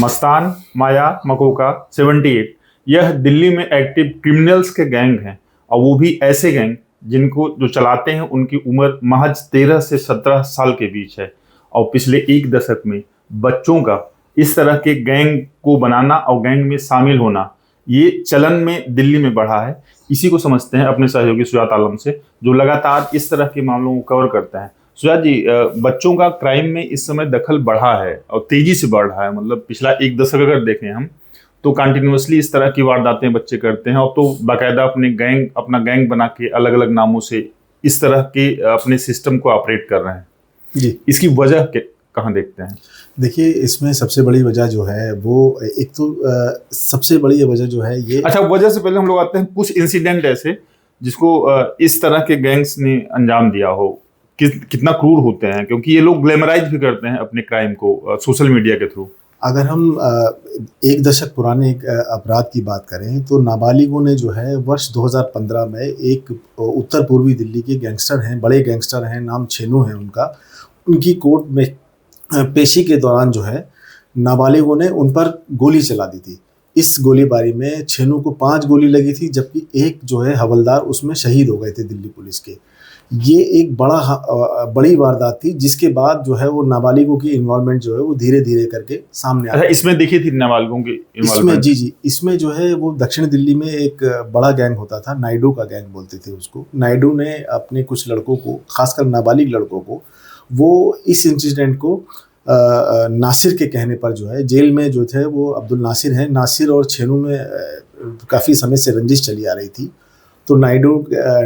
मस्तान, माया, मकोका, 78 यह दिल्ली में active criminals के गैंग हैं। और वो भी ऐसे गैंग जिनको जो चलाते हैं उनकी उम्र महज 13 से 17 साल के बीच है। और पिछले एक दशक में बच्चों का इस तरह के गैंग को बनाना और गैंग में शामिल होना ये चलन में दिल्ली में बढ़ा है। इसी को समझते हैं अपने सहयोगी सुजात आलम से, जो लगातार इस तरह के मामलों को कवर करते हैं। सुजात जी, बच्चों का क्राइम में इस समय दखल बढ़ा है और तेजी से बढ़ रहा है। मतलब पिछला एक दशक अगर देखें हम तो कंटिन्यूअसली इस तरह की वारदातें बच्चे करते हैं, और तो बाकायदा अपना गैंग बना के अलग अलग नामों से इस तरह के अपने सिस्टम को ऑपरेट कर रहे हैं जी। इसकी वजह कहाँ देखते हैं? देखिए, इसमें सबसे बड़ी वजह जो है वो एक तो सबसे बड़ी वजह जो है ये। अच्छा, वजह से पहले हम लोग आते हैं कुछ इंसिडेंट ऐसे जिसको इस तरह के गैंग्स ने अंजाम दिया हो, कितना क्रूर होते हैं, क्योंकि ये लोग ग्लैमराइज भी करते हैं अपने क्राइम को सोशल मीडिया के थ्रू। अगर हम एक दशक पुराने एक अपराध की बात करें तो नाबालिगों ने जो है वर्ष 2015 में एक उत्तर पूर्वी दिल्ली के गैंगस्टर हैं, बड़े गैंगस्टर हैं, नाम छेनू है उनकी कोर्ट में पेशी के दौरान जो है नाबालिगों ने उन पर गोली चला दी थी। इस गोलीबारी में छेनू को 5 गोली लगी थी, जबकि एक जो है हवलदार उसमें शहीद हो गए थे दिल्ली पुलिस के। ये एक बड़ी वारदात थी, जिसके बाद जो है वो नाबालिगों की इन्वॉल्वमेंट जो है वो धीरे धीरे करके सामने आ। इसमें देखी थी नाबालिगों की इसमें जी, इसमें जो है वो दक्षिण दिल्ली में एक बड़ा गैंग होता था, नायडू का गैंग बोलते थे उसको। नायडू ने अपने कुछ लड़कों को, खासकर नाबालिग लड़कों को, वो इस इंसिडेंट को नासिर के कहने पर जो है जेल में जो थे वो अब्दुल नासिर हैं। नासिर और छेनू में काफ़ी समय से रंजिश चली आ रही थी, तो नायडू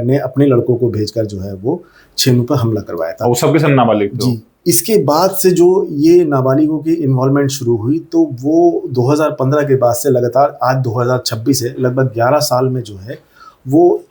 ने अपने लड़कों को भेजकर जो है वो छेनू पर हमला करवाया था। वो सबके सब नाबालिग थे। जी। इसके बाद से जो ये नाबालिगों की इन्वॉल्वमेंट शुरू हुई, तो वो 2015 के बाद से लगातार आज 2026 है, लगभग 11 साल में जो है वो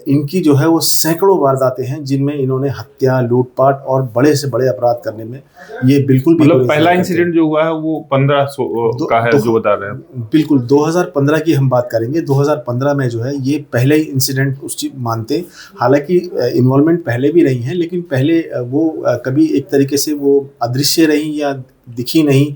इनकी जो है वो सैकड़ों वारदातें हैं, जिनमें इन्होंने हत्या, लूटपाट और बड़े से बड़े अपराध करने में ये बिल्कुल भी। मतलब पहला इंसिडेंट जो हुआ है वो 1500 का है जो बता रहे हैं। बिल्कुल 2015 की हम बात करेंगे। 2015 में जो है ये पहले ही इंसिडेंट उस मानते, हालांकि इन्वॉल्वमेंट पहले भी रही है, लेकिन पहले वो कभी एक तरीके से वो अदृश्य रही या दिखी नहीं।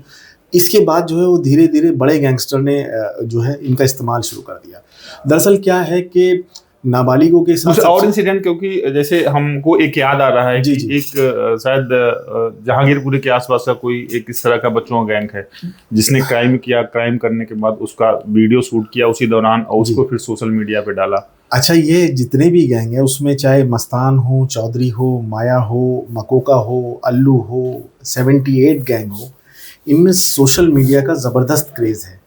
इसके बाद जो है वो धीरे धीरे बड़े गैंगस्टर ने जो है इनका इस्तेमाल शुरू कर दिया। दरअसल क्या है कि नाबालिगों के साथ और इंसिडेंट, क्योंकि जैसे हमको एक याद आ रहा है कि एक शायद जहांगीरपुरी के आसपास का कोई एक इस तरह का बच्चों का गैंग है जिसने क्राइम किया, क्राइम करने के बाद उसका वीडियो शूट किया उसी दौरान और उसको फिर सोशल मीडिया पे डाला। अच्छा, ये जितने भी गैंग है उसमें चाहे मस्तान हो, चौधरी हो, माया हो, मकोका हो, अल्लू हो, 78 गैंग हो, इनमें सोशल मीडिया का ज़बरदस्त क्रेज़ है।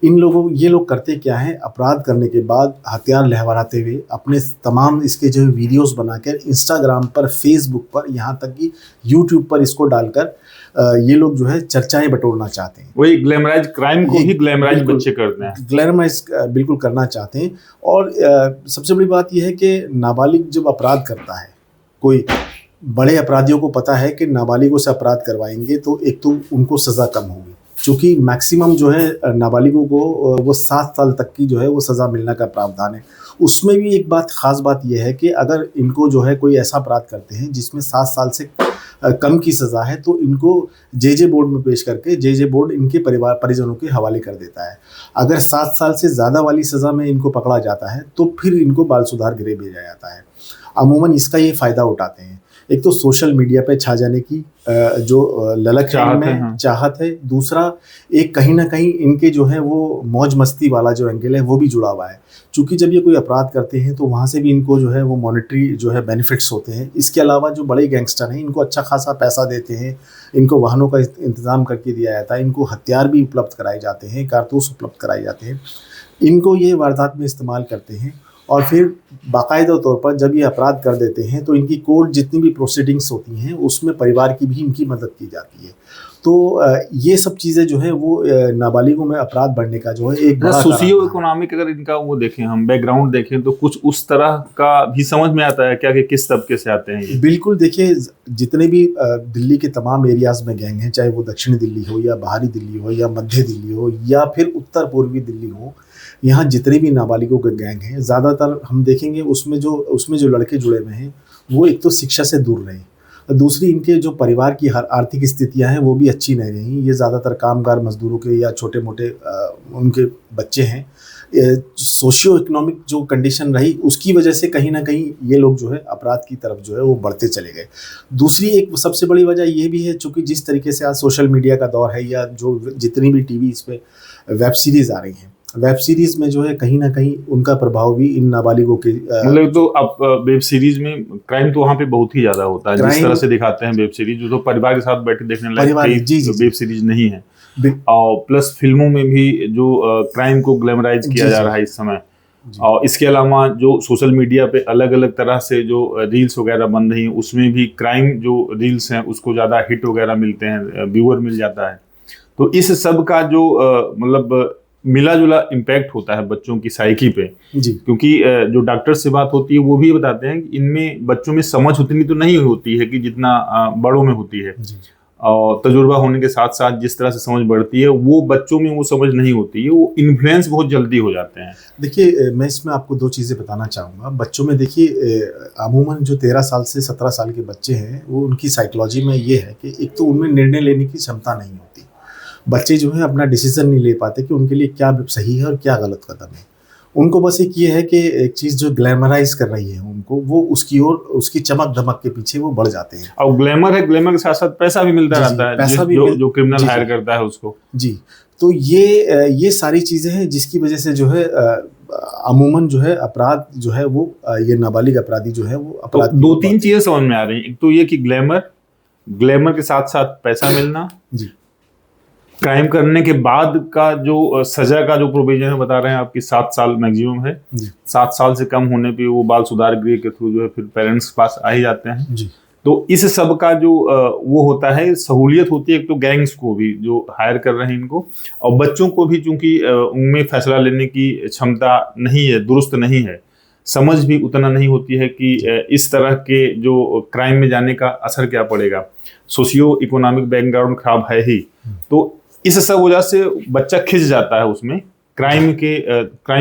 ये लोग करते क्या है, अपराध करने के बाद हथियार लहराते हुए अपने तमाम इसके जो वीडियोस बनाकर इंस्टाग्राम पर, फेसबुक पर, यहाँ तक कि यूट्यूब पर इसको डालकर ये लोग जो है चर्चाएं बटोरना चाहते हैं। वही ग्लैमराइज क्राइम को ही ग्लैमराइज बच्चे करते हैं, ग्लैमराइज बिल्कुल करना चाहते हैं। और सबसे बड़ी बात यह है कि नाबालिग जब अपराध करता है, कोई बड़े अपराधियों को पता है कि नाबालिगों से अपराध करवाएंगे तो एक तो उनको सज़ा कम होगी, चूँकि मैक्सिमम जो है नाबालिगों को वो 7 साल तक की जो है वो सज़ा मिलने का प्रावधान है। उसमें भी एक ख़ास बात यह है कि अगर इनको जो है कोई ऐसा अपराध करते हैं जिसमें 7 साल से कम की सज़ा है, तो इनको जे बोर्ड में पेश करके जे बोर्ड इनके परिजनों के हवाले कर देता है। अगर 7 साल से ज़्यादा वाली सज़ा में इनको पकड़ा जाता है तो फिर इनको बाल सुधार गृह भेजा जाता है। अमूमन इसका ये फ़ायदा उठाते हैं। एक तो सोशल मीडिया पे छा जाने की जो ललक चाहत है। दूसरा, एक कहीं ना कहीं इनके जो है वो मौज मस्ती वाला जो एंगल है वो भी जुड़ा हुआ है, क्योंकि जब ये कोई अपराध करते हैं तो वहाँ से भी इनको जो है वो मॉनेटरी जो है बेनिफिट्स होते हैं। इसके अलावा जो बड़े गैंगस्टर हैं इनको अच्छा खासा पैसा देते हैं, इनको वाहनों का इंतज़ाम करके दिया जाता है, इनको हथियार भी उपलब्ध कराए जाते हैं, कारतूस उपलब्ध कराए जाते हैं। इनको ये वारदात में इस्तेमाल करते हैं और फिर बाकायदा तौर पर जब ये अपराध कर देते हैं तो इनकी कोर्ट जितनी भी प्रोसीडिंग्स होती हैं उसमें परिवार की भी इनकी मदद की जाती है। तो ये सब चीज़ें जो है वो नाबालिगों में अपराध बढ़ने का जो है एक बड़ा सोशियो इकोनॉमिक, अगर इनका वो देखें, हम बैकग्राउंड देखें तो कुछ उस तरह का भी समझ में आता है क्या कि किस तबके से आते हैं ये? बिल्कुल, देखिए जितने भी दिल्ली के तमाम एरियाज में गैंग हैं, चाहे वो दक्षिणी दिल्ली हो या बाहरी दिल्ली हो या मध्य दिल्ली हो या फिर उत्तर पूर्वी दिल्ली हो, यहाँ जितने भी नाबालिगों के गैंग हैं, ज़्यादातर हम देखेंगे उसमें जो लड़के जुड़े हुए हैं वो एक तो शिक्षा से दूर रहे, दूसरी, इनके जो परिवार की आर्थिक स्थितियां हैं वो भी अच्छी नहीं रही। ये ज़्यादातर कामगार मजदूरों के या छोटे मोटे उनके बच्चे हैं। सोशियो इकोनॉमिक जो कंडीशन रही उसकी वजह से कहीं ना कहीं ये लोग जो है अपराध की तरफ जो है वो बढ़ते चले गए। दूसरी एक सबसे बड़ी वजह ये भी है, चूंकि जिस तरीके से आज सोशल मीडिया का दौर है, या जो जितनी भी टीवी इस पे वेब सीरीज आ रही हैं, वेब सीरीज में जो है कहीं ना कहीं उनका प्रभाव भी इन नाबालिगों के मतलब तो अब वेब सीरीज में क्राइम तो वहाँ पे बहुत ही ज्यादा होता है, जिस तरह से दिखाते हैं वेब सीरीज, जो तो परिवार के साथ बैठे देखने लायक वेब सीरीज नहीं है। और प्लस फिल्मों में भी जो क्राइम को ग्लैमराइज किया जा रहा है इस समय। और इसके अलावा जो सोशल मीडिया पे अलग अलग तरह से जो रील्स वगैरह बन रही हैं, उसमें भी क्राइम जो रील्स हैं उसको ज़्यादा हिट वगैरह मिलते हैं, व्यूअर मिल जाता है। तो इस सब का जो मतलब मिला जुला इम्पैक्ट होता है बच्चों की साइकी पे जी। क्योंकि जो डॉक्टर से बात होती है वो भी बताते हैं कि इनमें बच्चों में समझ उतनी तो नहीं होती है कि जितना बड़ों में होती है। और तजुर्बा होने के साथ साथ जिस तरह से समझ बढ़ती है, वो बच्चों में वो समझ नहीं होती है, वो इन्फ्लुएंस बहुत जल्दी हो जाते हैं। देखिए, मैं इसमें आपको दो चीज़ें बताना चाहूँगा। बच्चों में देखिए, अमूमन जो 13 साल से 17 साल के बच्चे हैं, वो उनकी साइकोलॉजी में ये है कि एक तो उनमें निर्णय लेने की क्षमता नहीं होती। बच्चे जो है अपना डिसीजन नहीं ले पाते कि उनके लिए क्या सही है और क्या गलत कदम है। उनको बस एक ये है कि एक चीज़ जो ग्लैमराइज कर रही है उनको, वो उसकी ओर, उसकी चमक धमक के पीछे वो बढ़ जाते हैं। और ग्लैमर है, ग्लैमर के साथ साथ पैसा भी मिलता रहता है, पैसा भी जो क्रिमिनल हायर करता है उसको। जी, तो ये सारी चीज़ें हैं जिसकी वजह से जो है अमूमन जो है अपराध जो है वो ये नाबालिग अपराधी जो है वो अपराध। तो दो तीन चीज़ें समझ में आ रही हैं। एक तो ये कि ग्लैमर के साथ साथ पैसा मिलना जी। क्राइम करने के बाद का जो सजा का जो प्रोविजन है बता रहे हैं आपकी 7 साल मैक्सिमम है। 7 साल से कम होने पे वो बाल सुधार गृह के थ्रू जो है फिर पेरेंट्स के पास आ ही जाते हैं जी। तो इस सब का जो वो होता है, सहूलियत होती है एक तो गैंग्स को भी जो हायर कर रहे हैं इनको, और बच्चों को भी, चूंकि उनमें फैसला लेने की क्षमता नहीं है, दुरुस्त नहीं है, समझ भी उतना नहीं होती है कि इस तरह के जो क्राइम में जाने का असर क्या पड़ेगा। सोशियो इकोनॉमिक बैकग्राउंड खराब है ही, तो इस सब वजह से बच्चा खिंच जाता है उसमें क्राइम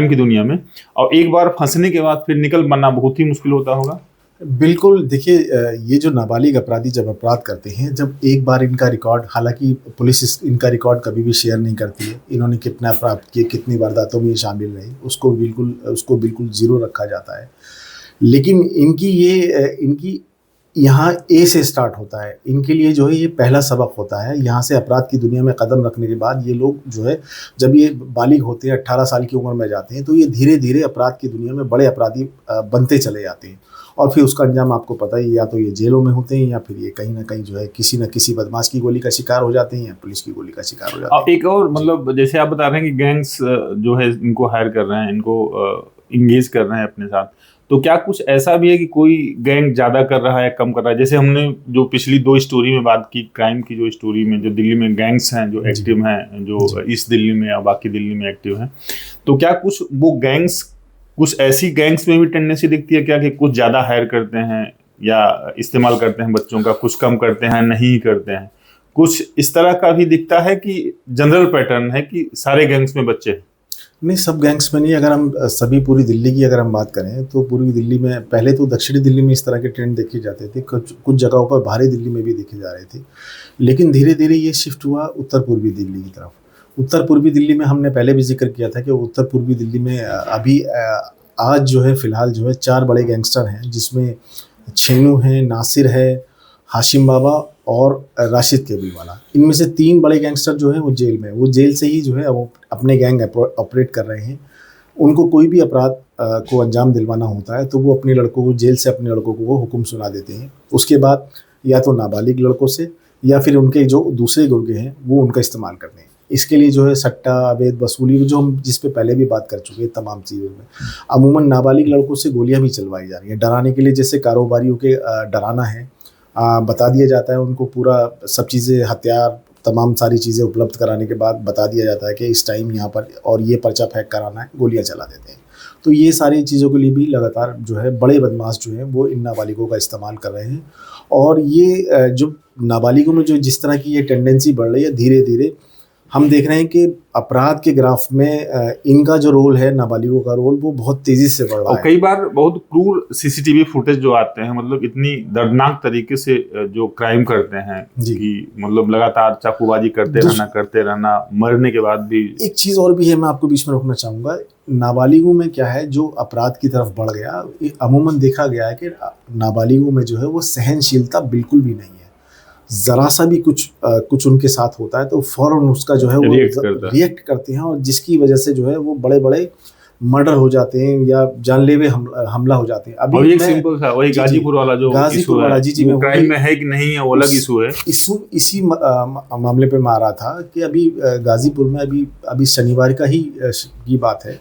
की दुनिया में, और एक बार फंसने के बाद फिर निकल पाना बहुत ही मुश्किल होता होगा। बिल्कुल। देखिए, ये जो नाबालिग अपराधी जब अपराध करते हैं, जब एक बार इनका रिकॉर्ड, हालांकि पुलिस इनका रिकॉर्ड कभी भी शेयर नहीं करती है, इन्होंने कितना अपराध किए, कितनी वारदातों में ये शामिल रहे, उसको बिल्कुल जीरो रखा जाता है। लेकिन इनकी यहाँ ए से स्टार्ट होता है। इनके लिए जो है ये पहला सबक होता है। यहाँ से अपराध की दुनिया में कदम रखने के बाद ये लोग जो है, जब ये बालिग होते हैं, 18 साल की उम्र में जाते हैं, तो ये धीरे धीरे अपराध की दुनिया में बड़े अपराधी बनते चले जाते हैं। और फिर उसका अंजाम आपको पता ही, या तो ये जेलों में होते हैं, या फिर ये कहीं ना कहीं जो है किसी न किसी बदमाश की गोली का शिकार हो जाते हैं, या पुलिस की गोली का शिकार हो जाते हैं। एक और मतलब जैसे आप बता रहे हैं कि गैंग्स जो है इनको हायर कर रहे हैं, इनको इंगेज कर रहे हैं अपने साथ, तो क्या कुछ ऐसा भी है कि कोई गैंग ज्यादा कर रहा है, कम कर रहा है? जैसे हमने जो पिछली 2 स्टोरी में बात की, क्राइम की जो स्टोरी में, जो दिल्ली में गैंग्स हैं जो एक्टिव हैं, जो ईस्ट दिल्ली में या बाकी दिल्ली में एक्टिव हैं, तो क्या कुछ वो गैंग्स, कुछ ऐसी गैंग्स में भी टेंडेंसी दिखती है क्या कि कुछ ज्यादा हायर करते हैं या इस्तेमाल करते हैं बच्चों का, कुछ कम करते हैं, नहीं करते हैं? कुछ इस तरह का भी दिखता है कि जनरल पैटर्न है कि सारे गैंग्स में बच्चे हैं? नहीं, सब गैंग्स में नहीं। अगर हम पूरी दिल्ली की अगर हम बात करें, तो पूरी दिल्ली में पहले तो दक्षिणी दिल्ली में इस तरह के ट्रेंड देखे जाते थे, कुछ जगहों पर बाहरी दिल्ली में भी देखे जा रहे थे, लेकिन धीरे धीरे ये शिफ्ट हुआ उत्तर पूर्वी दिल्ली की तरफ। उत्तर पूर्वी दिल्ली में हमने पहले भी जिक्र किया था कि उत्तर पूर्वी दिल्ली में अभी आज जो है फ़िलहाल जो है 4 बड़े गैंगस्टर हैं, जिसमें छेनू है, नासिर है, हाशिम बाबा और राशिद केबलवाला। इनमें से 3 बड़े गैंगस्टर जो हैं वो जेल में, वो जेल से ही जो है वो अपने गैंग ऑपरेट कर रहे हैं। उनको कोई भी अपराध को अंजाम दिलवाना होता है तो वो अपने लड़कों को, जेल से अपने लड़कों को वो हुक्म सुना देते हैं। उसके बाद या तो नाबालिग लड़कों से, या फिर उनके जो दूसरे गुर्गे हैं वो उनका इस्तेमाल करते हैं। इसके लिए जो है सट्टा, अवैध वसूली, जो हम जिस पे पहले भी बात कर चुके हैं, तमाम चीज़ों में अमूमन नाबालिग लड़कों से गोलियां भी चलवाई जा रही हैं डराने के लिए। जैसे कारोबारियों के डराना है, बता दिया जाता है उनको पूरा सब चीज़ें, हथियार, तमाम सारी चीज़ें उपलब्ध कराने के बाद बता दिया जाता है कि इस टाइम यहाँ पर और ये पर्चा फेंक कराना है, गोलियाँ चला देते हैं। तो ये सारी चीज़ों के लिए भी लगातार जो है बड़े बदमाश जो हैं वो इन नाबालिगों का इस्तेमाल कर रहे हैं। और ये जो नाबालिगों में जो जिस तरह की ये टेंडेंसी बढ़ रही है, धीरे धीरे हम देख रहे हैं कि अपराध के ग्राफ में इनका जो रोल है, नाबालिगों का रोल, वो बहुत तेजी से बढ़ रहा और है। कई बार बहुत क्रूर सीसीटीवी फुटेज जो आते हैं, मतलब इतनी दर्दनाक तरीके से जो क्राइम करते हैं जी। कि मतलब लगातार चाकूबाजी करते रहना, मरने के बाद भी। एक चीज और भी है, मैं आपको बीच में रोकना चाहूंगा। नाबालिगों में क्या है, जो अपराध की तरफ बढ़ गया, अमूमन देखा गया है कि नाबालिगों में जो है वो सहनशीलता बिल्कुल भी नहीं है। जरा सा भी कुछ उनके साथ होता है तो फौरन उसका जो है वो रिएक्ट करते हैं, और जिसकी वजह से जो है वो बड़े बड़े मर्डर हो जाते हैं या जानलेवा हमला हो जाते हैं। अभी एक सिंपल सा वही गाजीपुर वाला जो इशू है, वो क्राइम में है कि नहीं है वो अलग इशू है। इसी मामले पे मैं आ रहा था कि अभी गाजीपुर में अभी शनिवार का ही की बात है।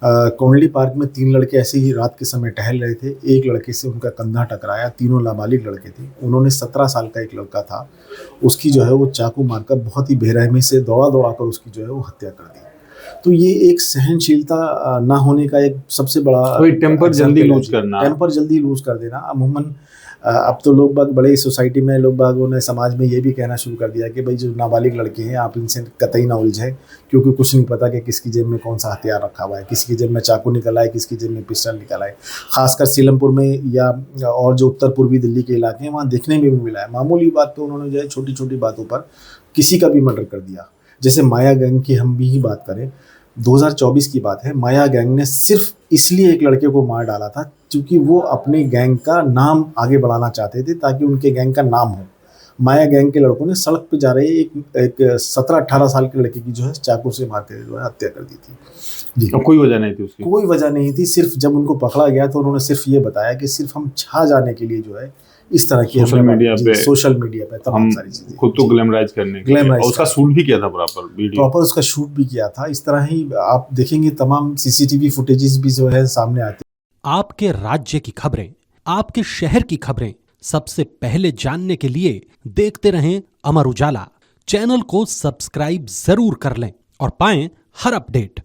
कोंडली पार्क में 3 लड़के ऐसे ही रात के समय टहल रहे थे। एक लड़के से उनका कंधा टकराया। तीनों नाबालिग लड़के थे। उन्होंने 17 साल का एक लड़का था, उसकी जो है वो चाकू मारकर बहुत ही बेरहमी से दौड़ा कर उसकी जो है वो हत्या कर दी। तो ये एक सहनशीलता ना होने का एक सबसे बड़ा टेम्पर जल्दी लूज कर देना। अमूमन अब तो लोग बाग बड़े सोसाइटी में लोग बागों ने समाज में ये भी कहना शुरू कर दिया कि भाई जो नाबालिग लड़के हैं आप इनसे कतई ना उलझे, क्योंकि कुछ नहीं पता कि किसकी जेब में कौन सा हथियार रखा हुआ है, किसकी जेब में चाकू निकल आए, किसकी जेब में पिस्टल निकल आए। खासकर सीलमपुर में या और जो उत्तर पूर्वी दिल्ली के इलाके हैं वहाँ देखने में भी मिला है। मामूली बात पे उन्होंने जो है छोटी छोटी बातों पर किसी का भी मर्डर कर दिया। जैसे माया गैंग की हम भी ही बात करें, 2024 की बात है। माया गैंग ने सिर्फ इसलिए एक लड़के को मार डाला था क्योंकि वो अपने गैंग का नाम आगे बढ़ाना चाहते थे, ताकि उनके गैंग का नाम हो। माया गैंग के लड़कों ने सड़क पे जा रहे एक 17-18 साल के लड़के की जो है चाकू से मार के जो है हत्या कर दी थी। जी, कोई वजह नहीं थी उसकी, कोई वजह नहीं थी। सिर्फ जब उनको पकड़ा गया तो उन्होंने सिर्फ ये बताया कि सिर्फ हम छा जाने के लिए जो है इस तरह की सोशल मीडिया पे तमाम सारी चीजें खुद को ग्लैमराइज करने के लिए, और उसका शूट भी किया था प्रॉपर उसका शूट भी किया था। इस तरह ही आप देखेंगे तमाम सीसीटीवी फुटेजेस भी जो है सामने आते। आपके राज्य की खबरें, आपके शहर की खबरें सबसे पहले जानने के लिए देखते रहें अमर उजाला। चैनल को सब्सक्राइब जरूर कर लें और पाएं हर अपडेट।